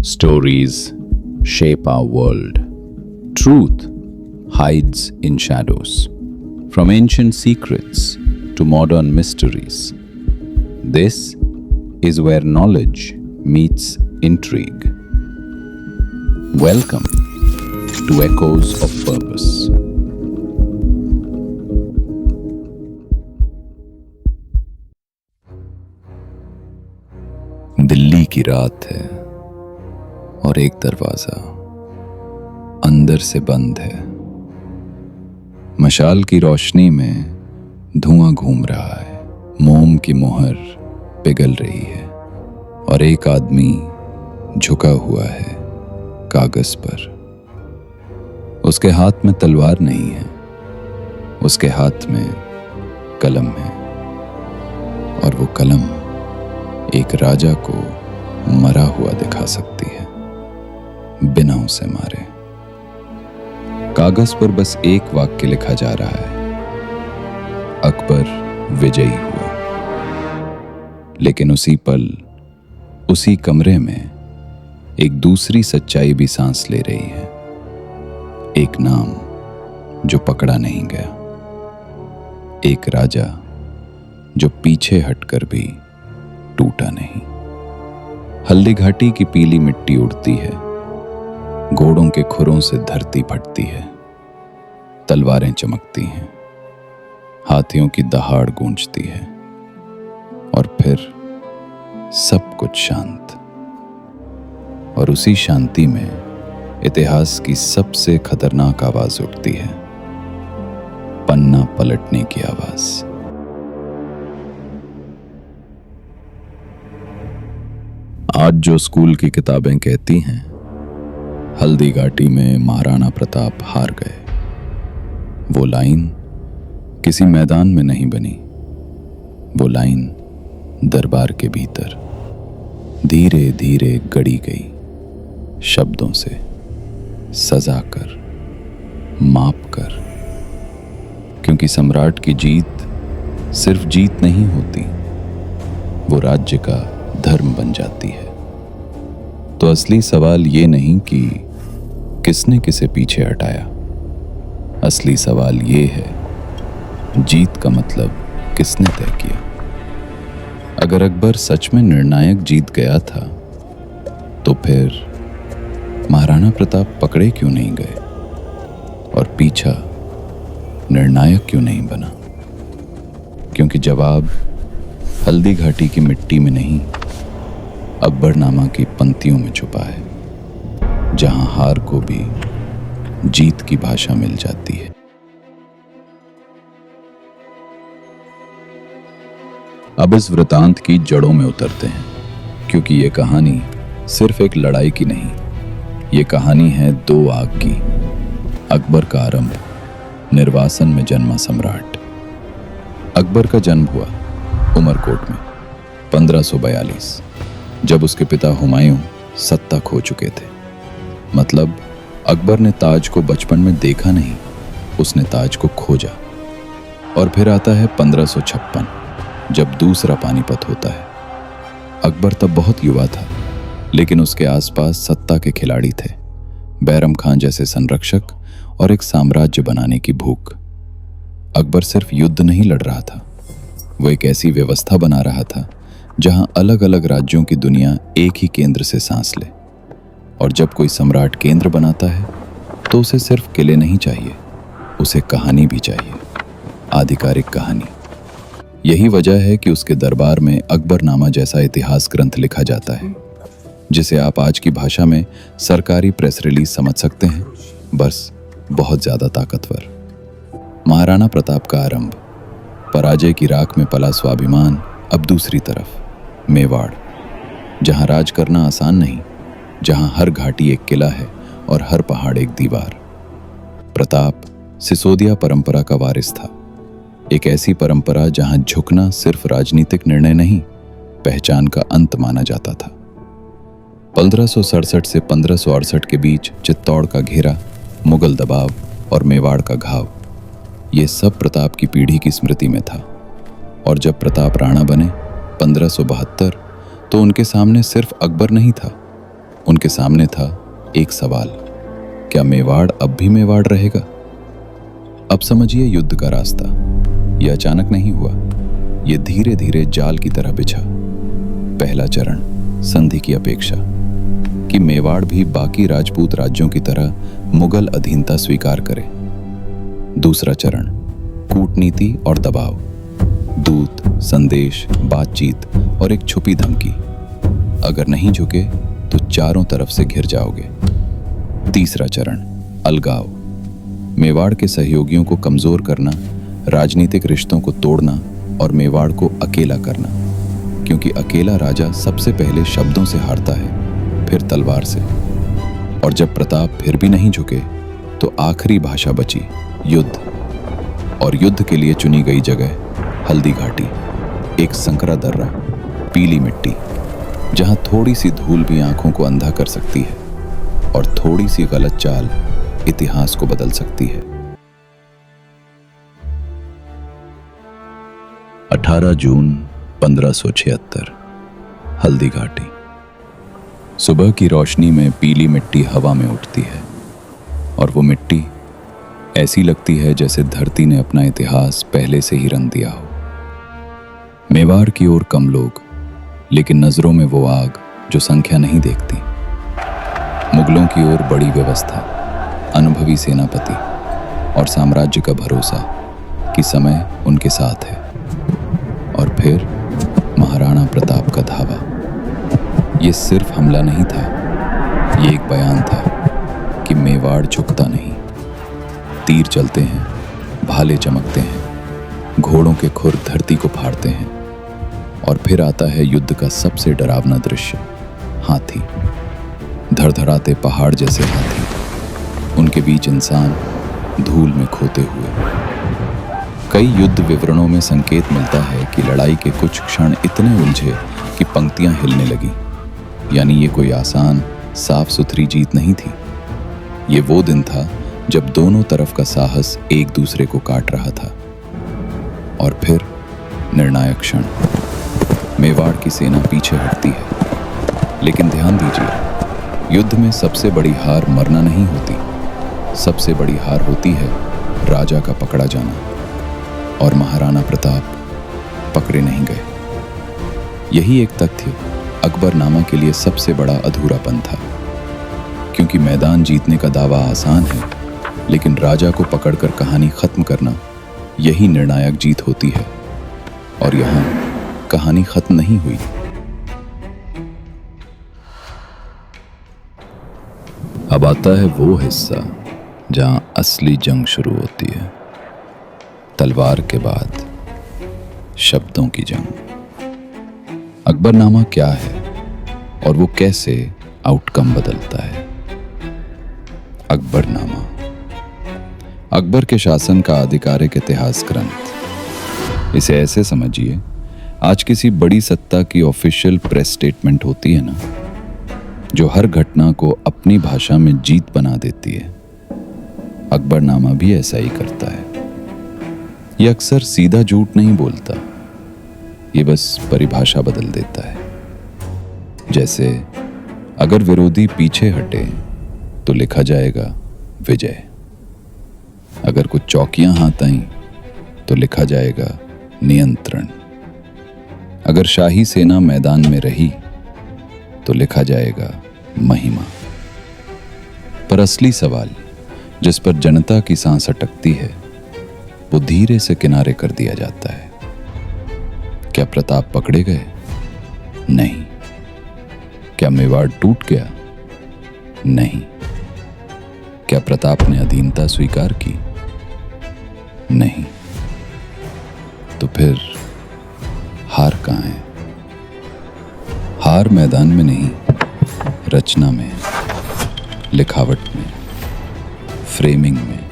Stories shape our world. Truth hides in shadows. From ancient secrets to modern mysteries. This is where knowledge meets intrigue. Welcome to Echoes of Purpose. Delhi की रात है और एक दरवाजा अंदर से बंद है। मशाल की रोशनी में धुआं घूम रहा है, मोम की मोहर पिघल रही है और एक आदमी झुका हुआ है कागज पर। उसके हाथ में तलवार नहीं है, उसके हाथ में कलम है और वो कलम एक राजा को मरा हुआ दिखा सकती है बिना उसे मारे। कागज पर बस एक वाक्य लिखा जा रहा है, अकबर विजयी हुआ। लेकिन उसी पल, उसी कमरे में एक दूसरी सच्चाई भी सांस ले रही है। एक नाम जो पकड़ा नहीं गया, एक राजा जो पीछे हटकर भी टूटा नहीं। हल्दी घाटी की पीली मिट्टी उड़ती है, घोड़ों के खुरों से धरती फटती है, तलवारें चमकती हैं, हाथियों की दहाड़ गूंजती है और फिर सब कुछ शांत। और उसी शांति में इतिहास की सबसे खतरनाक आवाज उठती है, पन्ना पलटने की आवाज। आज जो स्कूल की किताबें कहती हैं, हल्दी घाटी में महाराणा प्रताप हार गए, वो लाइन किसी मैदान में नहीं बनी। वो लाइन दरबार के भीतर धीरे धीरे गढ़ी गई, शब्दों से सजा कर, माप कर। क्योंकि सम्राट की जीत सिर्फ जीत नहीं होती, वो राज्य का धर्म बन जाती है। तो असली सवाल ये नहीं कि किसने किसे पीछे हटाया, असली सवाल ये है जीत का मतलब किसने तय किया। अगर अकबर सच में निर्णायक जीत गया था, तो फिर महाराणा प्रताप पकड़े क्यों नहीं गए और पीछा निर्णायक क्यों नहीं बना? क्योंकि जवाब हल्दी घाटी की मिट्टी में नहीं, अकबरनामा की पंक्तियों में छुपा है, जहां हार को भी जीत की भाषा मिल जाती है। अब इस वृतांत की जड़ों में उतरते हैं, क्योंकि ये कहानी सिर्फ एक लड़ाई की नहीं, ये कहानी है दो आग की। अकबर का आरंभ, निर्वासन में जन्मा सम्राट। अकबर का जन्म हुआ उमरकोट में 1542, जब उसके पिता हुमायूं सत्ता खो चुके थे। मतलब अकबर ने ताज को बचपन में देखा नहीं, उसने ताज को खोजा। और फिर आता है 1556, जब दूसरा पानीपत होता है। अकबर तब बहुत युवा था, लेकिन उसके आसपास सत्ता के खिलाड़ी थे, बैरम खान जैसे संरक्षक और एक साम्राज्य बनाने की भूख। अकबर सिर्फ युद्ध नहीं लड़ रहा था, वो एक ऐसी व्यवस्था बना रहा था जहां अलग अलग राज्यों की दुनिया एक ही केंद्र से सांस ले। और जब कोई सम्राट केंद्र बनाता है, तो उसे सिर्फ किले नहीं चाहिए, उसे कहानी भी चाहिए, आधिकारिक कहानी। यही वजह है कि उसके दरबार में अकबरनामा जैसा इतिहास ग्रंथ लिखा जाता है, जिसे आप आज की भाषा में सरकारी प्रेस रिलीज समझ सकते हैं, बस बहुत ज्यादा ताकतवर। महाराणा प्रताप का आरंभ, पराजय की राख में पला स्वाभिमान। अब दूसरी तरफ मेवाड़, जहां राज करना आसान नहीं, जहां हर घाटी एक किला है और हर पहाड़ एक दीवार। प्रताप सिसोदिया परंपरा का वारिस था, एक ऐसी परंपरा जहां झुकना सिर्फ राजनीतिक निर्णय नहीं, पहचान का अंत माना जाता था। 1567 से 1568 के बीच चित्तौड़ का घेरा, मुगल दबाव और मेवाड़ का घाव, ये सब प्रताप की पीढ़ी की स्मृति में था। और जब प्रताप राणा बने 1572, तो उनके सामने सिर्फ अकबर नहीं था, उनके सामने था एक सवाल, क्या मेवाड़ अब भी मेवाड़ रहेगा? अब समझिए युद्ध का रास्ता। यह अचानक नहीं हुआ, यह धीरे धीरे जाल की तरह बिछा। पहला चरण, संधि की अपेक्षा, कि मेवाड़ भी बाकी राजपूत राज्यों की तरह मुगल अधीनता स्वीकार करे। दूसरा चरण, कूटनीति और दबाव, दूत, संदेश, बातचीत और एक छुपी धमकी। अगर नहीं झुके तो चारों तरफ से घिर जाओगे। तीसरा चरण, अलगाव, मेवाड़ के सहयोगियों को कमजोर करना, राजनीतिक रिश्तों को तोड़ना और मेवाड़ को अकेला करना, क्योंकि अकेला राजा सबसे पहले शब्दों से हारता है, फिर तलवार से। और जब प्रताप फिर भी नहीं झुके तो आखिरी भाषा बची, युद्ध। और युद्ध के लिए चुनी गई जगह हल्दी घाटी, एक संकरा दर्रा, पीली मिट्टी, जहां थोड़ी सी धूल भी आंखों को अंधा कर सकती है और थोड़ी सी गलत चाल इतिहास को बदल सकती है। 18 जून 1576, हल्दी घाटी। सुबह की रोशनी में पीली मिट्टी हवा में उठती है और वो मिट्टी ऐसी लगती है जैसे धरती ने अपना इतिहास पहले से ही रंग दिया हो। मेवाड़ की ओर कम लोग, लेकिन नजरों में वो आग जो संख्या नहीं देखती। मुगलों की ओर बड़ी व्यवस्था, अनुभवी सेनापति और साम्राज्य का भरोसा कि समय उनके साथ है। और फिर महाराणा प्रताप का धावा। ये सिर्फ हमला नहीं था, ये एक बयान था कि मेवाड़ झुकता नहीं। तीर चलते हैं, भाले चमकते हैं, घोड़ों के खुर धरती को फाड़ते हैं। और फिर आता है युद्ध का सबसे डरावना दृश्य, हाथी, धड़धड़ाते पहाड़ जैसे हाथी, उनके बीच इंसान धूल में खोते हुए। कई युद्ध विवरणों में संकेत मिलता है कि लड़ाई के कुछ क्षण इतने उलझे कि पंक्तियां हिलने लगी। यानी ये कोई आसान साफ सुथरी जीत नहीं थी। ये वो दिन था जब दोनों तरफ का साहस एक दूसरे को काट रहा था। और फिर निर्णायक क्षण, मेवाड़ की सेना पीछे हटती है। लेकिन ध्यान दीजिए, युद्ध में सबसे बड़ी हार मरना नहीं होती, सबसे बड़ी हार होती है राजा का पकड़ा जाना। और महाराणा प्रताप पकड़े नहीं गए। यही एक तथ्य अकबरनामा के लिए सबसे बड़ा अधूरापन था, क्योंकि मैदान जीतने का दावा आसान है, लेकिन राजा को पकड़कर कहानी खत्म करना यही निर्णायक जीत होती है। और यहां कहानी खत्म नहीं हुई। अब आता है वो हिस्सा जहां असली जंग शुरू होती है। तलवार के बाद शब्दों की जंग। अकबरनामा क्या है और वो कैसे आउटकम बदलता है? अकबरनामा अकबर के शासन का आधिकारिक इतिहास ग्रंथ। इसे ऐसे समझिए, आज किसी बड़ी सत्ता की ऑफिशियल प्रेस स्टेटमेंट होती है ना, जो हर घटना को अपनी भाषा में जीत बना देती है। अकबरनामा भी ऐसा ही करता है। ये अक्सर सीधा झूठ नहीं बोलता, ये बस परिभाषा बदल देता है। जैसे अगर विरोधी पीछे हटे तो लिखा जाएगा विजय। अगर कुछ चौकियां हाथ आईं तो लिखा जाएगा नियंत्रण। अगर शाही सेना मैदान में रही तो लिखा जाएगा महिमा। पर असली सवाल, जिस पर जनता की सांस अटकती है, वो धीरे से किनारे कर दिया जाता है। क्या प्रताप पकड़े गए? नहीं। क्या मेवाड़ टूट गया? नहीं। क्या प्रताप ने अधीनता स्वीकार की? नहीं। तो फिर हार कहां है? हार मैदान में नहीं, रचना में, लिखावट में, फ्रेमिंग में।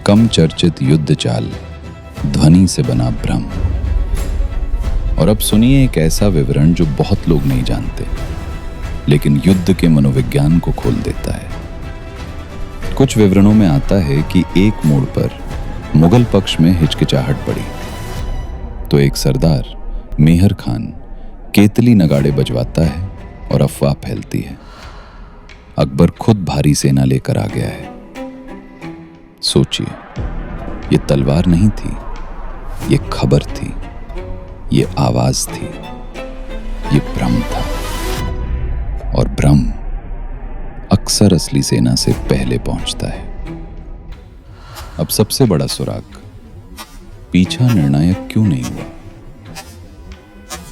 कम चर्चित युद्ध चाल, ध्वनि से बना भ्रम। और अब सुनिए एक ऐसा विवरण जो बहुत लोग नहीं जानते, लेकिन युद्ध के मनोविज्ञान को खोल देता है। कुछ विवरणों में आता है कि एक मोड़ पर मुगल पक्ष में हिचकिचाहट पड़ी, तो एक सरदार मेहर खान केतली नगाड़े बजवाता है और अफवाह फैलती है। अकबर खुद भारी सेना लेकर आ गया है। सोचिए, ये तलवार नहीं थी, ये खबर थी, ये आवाज थी, ये भ्रम था। और भ्रम अक्सर असली सेना से पहले पहुंचता है। अब सबसे बड़ा सुराग, पीछा निर्णायक क्यों नहीं हुआ?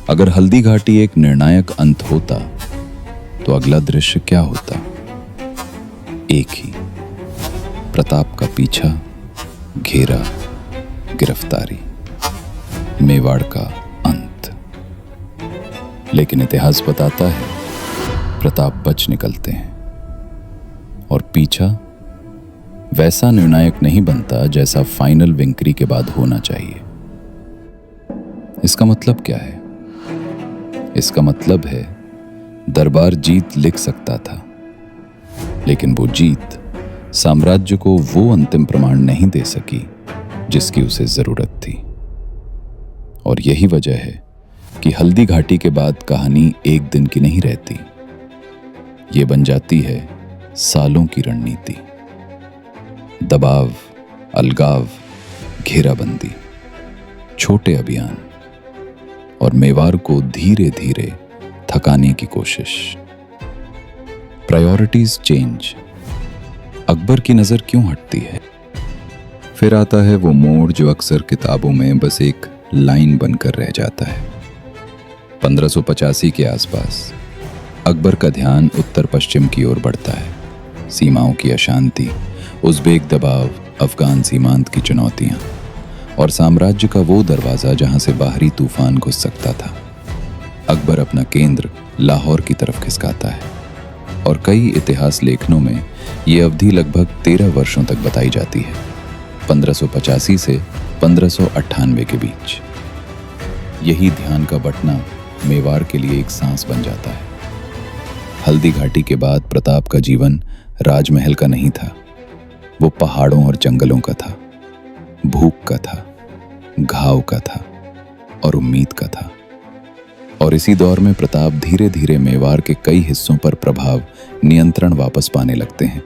अगर हल्दी घाटी एक निर्णायक अंत होता तो अगला दृश्य क्या होता? एक ही, प्रताप का पीछा, घेरा, गिरफ्तारी, मेवाड़ का अंत। लेकिन इतिहास बताता है प्रताप बच निकलते हैं और पीछा वैसा निर्णायक नहीं बनता जैसा फाइनल विक्ट्री के बाद होना चाहिए। इसका मतलब क्या है? इसका मतलब है दरबार जीत लिख सकता था, लेकिन वो जीत साम्राज्य को वो अंतिम प्रमाण नहीं दे सकी जिसकी उसे जरूरत थी। और यही वजह है कि हल्दी घाटी के बाद कहानी एक दिन की नहीं रहती, ये बन जाती है सालों की रणनीति। दबाव, अलगाव, घेराबंदी, छोटे अभियान और मेवाड़ को धीरे धीरे थकाने की कोशिश। Priorities change. अकबर की नजर क्यों हटती है? फिर आता है वो मोड़ जो अक्सर किताबों में बस एक लाइन बनकर रह जाता है। 1585 के आसपास अकबर का ध्यान उत्तर पश्चिम की ओर बढ़ता है। सीमाओं की अशांति, उज़्बेक दबाव, अफगान सीमांत की चुनौतियां और साम्राज्य का वो दरवाजा जहां से बाहरी तूफान घुस सकता था। अकबर अपना केंद्र लाहौर की तरफ खिसकाता है और कई इतिहास लेखनों में ये अवधि लगभग 13 वर्षों तक बताई जाती है, 1585 से 1598 के बीच। यही ध्यान का बंटना मेवाड़ के लिए एक सांस बन जाता है। हल्दी घाटी के बाद प्रताप का जीवन राजमहल का नहीं था, वो पहाड़ों और जंगलों का था, भूख का था, घाव का था और उम्मीद का था। और इसी दौर में प्रताप धीरे धीरे मेवाड़ के कई हिस्सों पर प्रभाव, नियंत्रण वापस पाने लगते हैं।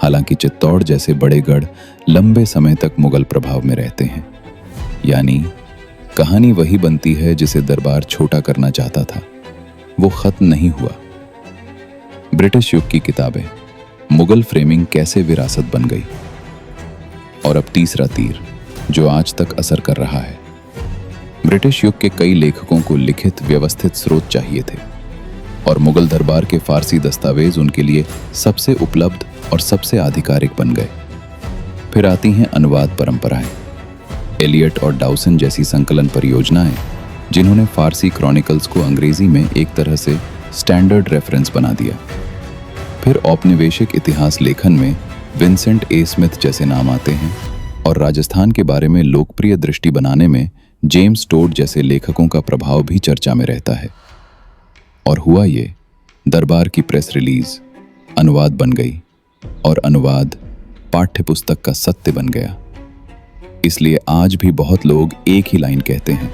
हालांकि चित्तौड़ जैसे बड़े गढ़ लंबे समय तक मुगल प्रभाव में रहते हैं। यानी कहानी वही बनती है जिसे दरबार छोटा करना चाहता था, वो खत्म नहीं हुआ। ब्रिटिश युग की किताबें, मुगल फ्रेमिंग कैसे विरासत बन गई। और अब तीसरा तीर जो आज तक असर कर रहा है। ब्रिटिश युग के कई लेखकों को लिखित व्यवस्थित स्रोत चाहिए थे और मुगल दरबार के फारसी दस्तावेज उनके लिए सबसे उपलब्ध और सबसे आधिकारिक बन गए। फिर आती हैं अनुवाद परंपराएं, एलियट और डाउसन जैसी संकलन परियोजनाएं जिन्होंने फारसी क्रॉनिकल्स को अंग्रेजी में एक तरह से स्टैंडर्ड रेफरेंस बना दिया। फिर औपनिवेशिक इतिहास लेखन में विंसेंट ए स्मिथ जैसे नाम आते हैं और राजस्थान के बारे में लोकप्रिय दृष्टि बनाने में जेम्स टोड जैसे लेखकों का प्रभाव भी चर्चा में रहता है। और हुआ ये, दरबार की प्रेस रिलीज अनुवाद बन गई और अनुवाद पाठ्य पुस्तक का सत्य बन गया। इसलिए आज भी बहुत लोग एक ही लाइन कहते हैं,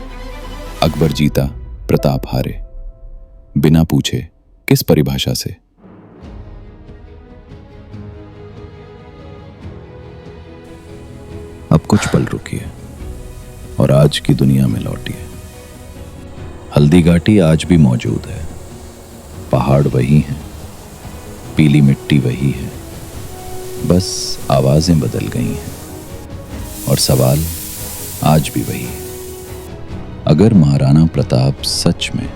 अकबर जीता, प्रताप हारे, बिना पूछे किस परिभाषा से। अब कुछ पल रुकिए और आज की दुनिया में लौटिए। हल्दी घाटी आज भी मौजूद है, पहाड़ वही हैं, पीली मिट्टी वही है, बस आवाजें बदल गई हैं और सवाल आज भी वही है। अगर महाराणा प्रताप सच में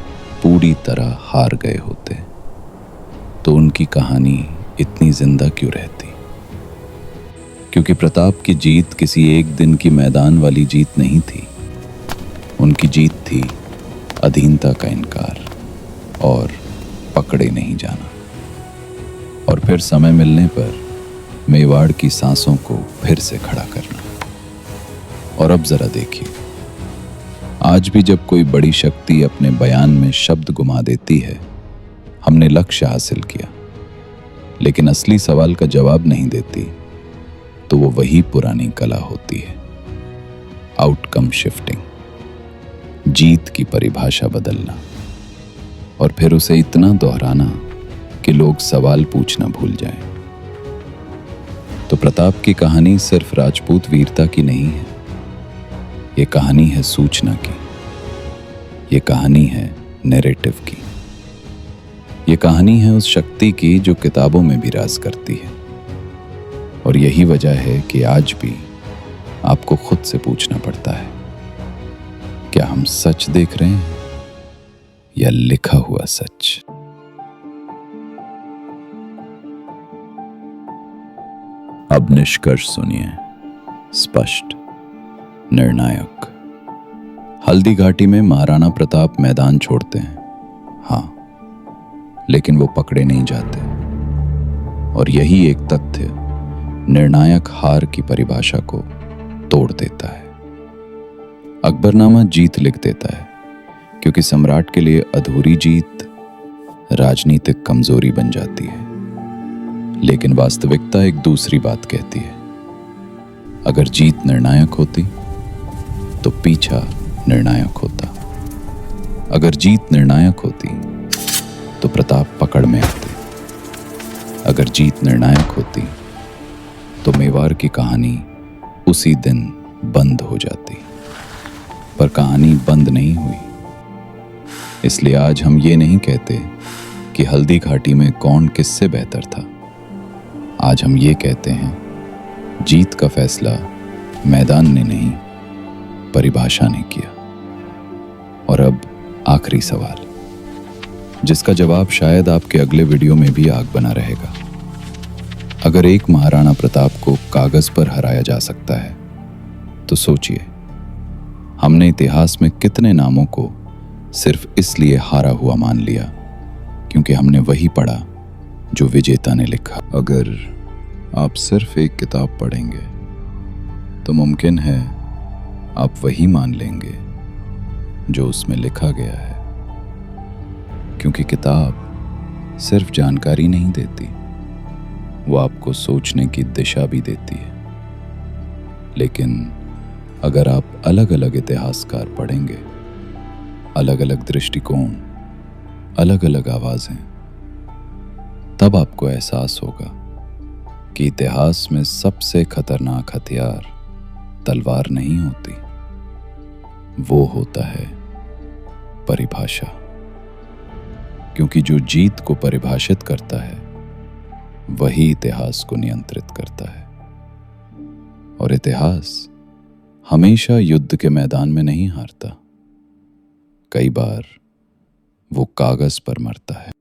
पूरी तरह हार गए होते तो उनकी कहानी इतनी जिंदा क्यों रहती? क्योंकि प्रताप की जीत किसी एक दिन की मैदान वाली जीत नहीं थी। उनकी जीत थी अधीनता का इनकार और पकड़े नहीं जाना। और फिर समय मिलने पर मेवाड़ की सांसों को फिर से खड़ा करना। और अब जरा देखिए, आज भी जब कोई बड़ी शक्ति अपने बयान में शब्द गुमा देती है, हमने लक्ष्य हासिल किया, लेकिन असली सवाल का जवाब नहीं देती, तो वो वही पुरानी कला होती है, आउटकम शिफ्टिंग, जीत की परिभाषा बदलना। और फिर उसे इतना दोहराना कि लोग सवाल पूछना भूल जाएं। तो प्रताप की कहानी सिर्फ राजपूत वीरता की नहीं है, ये कहानी है सूचना की, ये कहानी है नैरेटिव की, ये कहानी है उस शक्ति की जो किताबों में भी राज करती है। और यही वजह है कि आज भी आपको खुद से पूछना पड़ता है, क्या हम सच देख रहे हैं या लिखा हुआ सच? अब निष्कर्ष सुनिए, स्पष्ट, निर्णायक। हल्दी घाटी में महाराणा प्रताप मैदान छोड़ते हैं, हाँ, लेकिन वो पकड़े नहीं जाते। और यही एक तथ्य निर्णायक हार की परिभाषा को तोड़ देता है। अकबरनामा जीत लिख देता है क्योंकि सम्राट के लिए अधूरी जीत राजनीतिक कमजोरी बन जाती है। लेकिन वास्तविकता एक दूसरी बात कहती है। अगर जीत निर्णायक होती तो पीछा निर्णायक होता। अगर जीत निर्णायक होती तो प्रताप पकड़ में आते। अगर जीत निर्णायक होती तो मेवाड़ की कहानी उसी दिन बंद हो जाती। पर कहानी बंद नहीं हुई। इसलिए आज हम ये नहीं कहते कि हल्दी घाटी में कौन किससे बेहतर था। आज हम ये कहते हैं, जीत का फैसला मैदान ने नहीं, परिभाषा ने किया। और अब आखिरी सवाल, जिसका जवाब शायद आपके अगले वीडियो में भी आग बना रहेगा। अगर एक महाराणा प्रताप को कागज पर हराया जा सकता है तो सोचिए, हमने इतिहास में कितने नामों को सिर्फ इसलिए हारा हुआ मान लिया क्योंकि हमने वही पढ़ा जो विजेता ने लिखा। अगर आप सिर्फ एक किताब पढ़ेंगे तो मुमकिन है आप वही मान लेंगे जो उसमें लिखा गया है, क्योंकि किताब सिर्फ जानकारी नहीं देती, वो आपको सोचने की दिशा भी देती है। लेकिन अगर आप अलग अलग इतिहासकार पढ़ेंगे, अलग अलग दृष्टिकोण, अलग अलग आवाजें, तब आपको एहसास होगा कि इतिहास में सबसे खतरनाक हथियार तलवार नहीं होती, वो होता है परिभाषा। क्योंकि जो जीत को परिभाषित करता है वही इतिहास को नियंत्रित करता है। और इतिहास हमेशा युद्ध के मैदान में नहीं हारता, कई बार वो कागज पर मरता है।